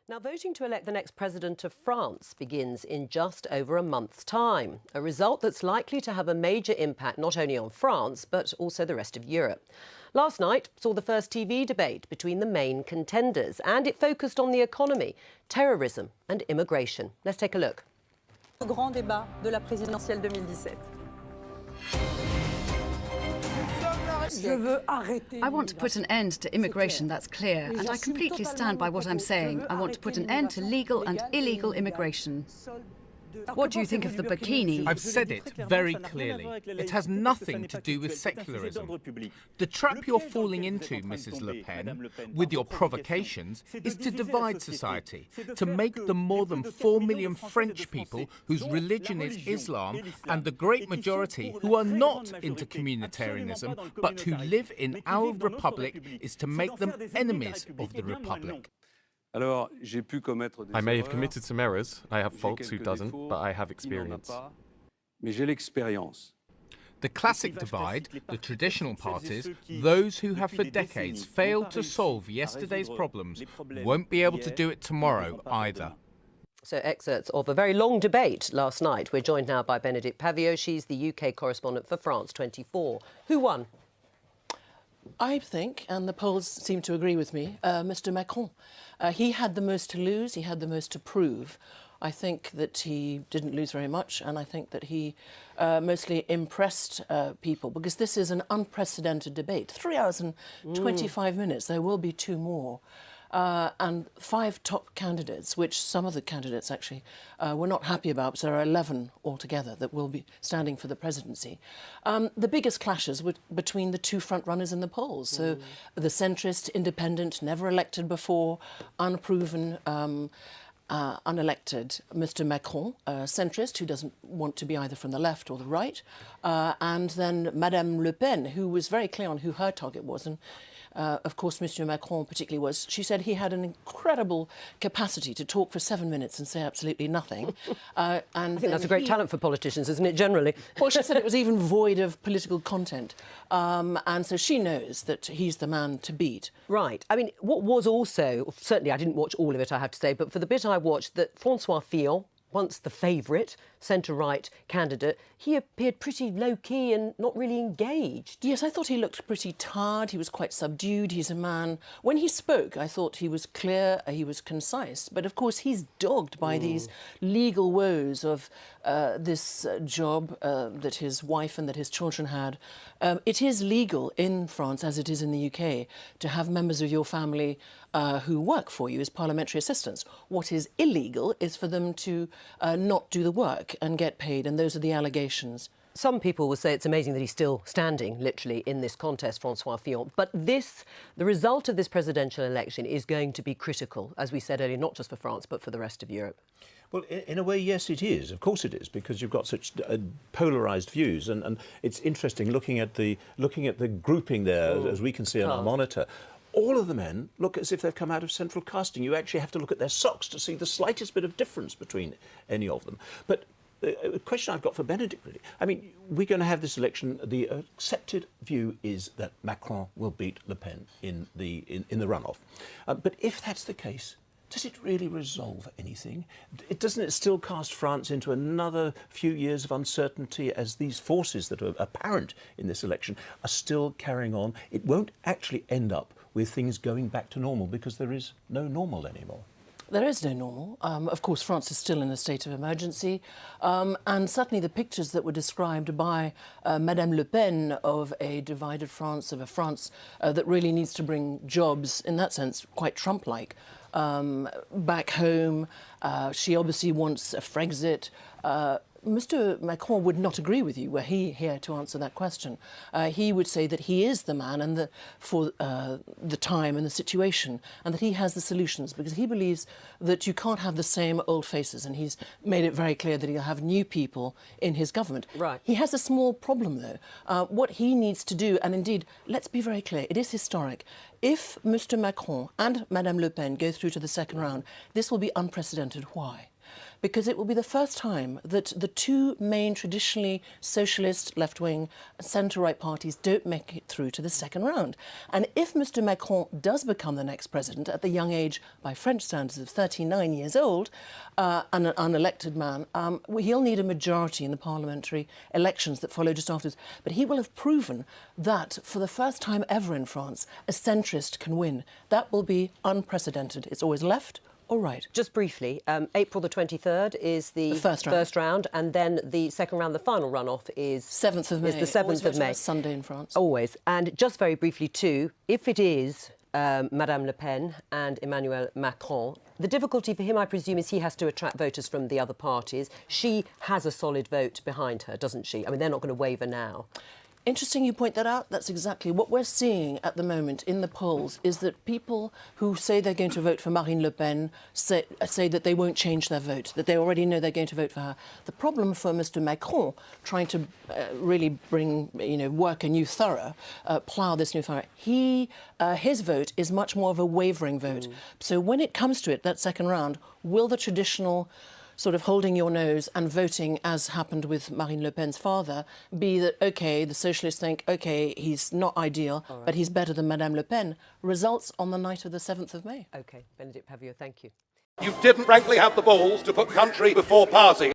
Now, voting to elect the next president of France begins in just over a month's time, a result that's likely to have a major impact not only on France, but also the rest of Europe. Last night saw the first TV debate between the main contenders, and it focused on the economy, terrorism and immigration. Let's take a look. Le grand débat de la présidentielle 2017. I want to put an end to immigration, that's clear, and I completely stand by what I'm saying. I want to put an end to legal and illegal immigration. What do you think of the burkini? I've said it very clearly. It has nothing to do with secularism. The trap you're falling into, Mrs. Le Pen, with your provocations, is to divide society, to make the more than 4 million French people whose religion is Islam and the great majority who are not into communitarianism but who live in our republic, is to make them enemies of the republic. I may have committed some errors, I have faults, who doesn't, but I have experience. The classic divide, the traditional parties, those who have for decades failed to solve yesterday's problems, won't be able to do it tomorrow either. So excerpts of a very long debate last night. We're joined now by Bénédicte Paviot. She's the UK correspondent for France 24. Who won? I think, and the polls seem to agree with me, Mr. Macron. He had the most to lose, he had the most to prove. I think that he didn't lose very much, and I think that he mostly impressed people, because this is an unprecedented debate. 3 hours and 25 minutes, there will be 2 more. And 5 top candidates, which some of the candidates actually were not happy about, so there are 11 altogether that will be standing for the presidency. The biggest clashes were between the 2 front-runners in the polls. So the centrist, independent, never elected before, unproven, unelected Mr. Macron, centrist, who doesn't want to be either from the left or the right, and then Madame Le Pen, who was very clear on who her target was. And of course, Mr. Macron particularly was. She said he had an incredible capacity to talk for 7 minutes and say absolutely nothing. I think that's a great talent for politicians, isn't it, generally? Well, she said it was even void of political content. And so she knows that he's the man to beat. Right. I mean, what was also, certainly I didn't watch all of it, I have to say, but for the bit I watched, that François Fillon, once the favourite centre-right candidate, he appeared pretty low-key and not really engaged. Yes, I thought he looked pretty tired. He was quite subdued. He's a man... When he spoke, I thought he was clear, he was concise. But, of course, he's dogged by these legal woes of this job that his wife and that his children had. It is legal in France, as it is in the UK, to have members of your family who work for you as parliamentary assistants. What is illegal is for them to not do the work and get paid, and those are the allegations. Some people will say it's amazing that he's still standing, literally, in this contest, François Fillon. But the result of this presidential election is going to be critical, as we said earlier, not just for France, but for the rest of Europe. Well, in a way, yes, it is. Of course it is, because you've got such polarised views. And it's interesting looking at the grouping there, as we can see on our monitor. All of the men look as if they've come out of central casting. You actually have to look at their socks to see the slightest bit of difference between any of them. But a question I've got for Bénédicte, really. I mean, we're going to have this election. The accepted view is that Macron will beat Le Pen in the runoff. But if that's the case, does it really resolve anything? Doesn't it still cast France into another few years of uncertainty as these forces that are apparent in this election are still carrying on? It won't actually end up with things going back to normal, because there is no normal anymore. There is no normal. Of course, France is still in a state of emergency. And certainly the pictures that were described by Madame Le Pen of a divided France, of a France that really needs to bring jobs, in that sense, quite Trump-like, back home. She obviously wants a Frexit. Mr. Macron would not agree with you were he here to answer that question. He would say that he is the man and for the time and the situation, and that he has the solutions, because he believes that you can't have the same old faces, and he's made it very clear that he'll have new people in his government. Right. He has a small problem, though. What he needs to do, and indeed, let's be very clear, it is historic. If Mr. Macron and Madame Le Pen go through to the second round, this will be unprecedented. Why? because it will be the first time that the two main traditionally socialist, left-wing, centre-right parties don't make it through to the second round. And if Mr. Macron does become the next president at the young age, by French standards, of 39 years old, and an unelected man, he'll need a majority in the parliamentary elections that follow just afterwards. But he will have proven that for the first time ever in France, a centrist can win. That will be unprecedented. It's always left or right. Just briefly, April the 23rd is the first round, and then the second round, the final runoff, is 7th of May. Is the 7th of May. Sunday in France. Always. And just very briefly too, if it is Madame Le Pen and Emmanuel Macron, the difficulty for him, I presume, is he has to attract voters from the other parties. She has a solid vote behind her, doesn't she? I mean, they're not going to waver now. Interesting you point that out. That's exactly what we're seeing at the moment in the polls, is that people who say they're going to vote for Marine Le Pen say that they won't change their vote, that they already know they're going to vote for her. The problem for Mr. Macron, trying to really bring, work a new thorough, plough this new thorough, his vote is much more of a wavering vote. So when it comes to it, that second round, will the traditional sort of holding your nose and voting, as happened with Marine Le Pen's father, be that, OK, the socialists think, OK, he's not ideal, but he's better than Madame Le Pen, results on the night of the 7th of May. OK, Benedict Pavillot, thank you. You didn't frankly have the balls to put country before party.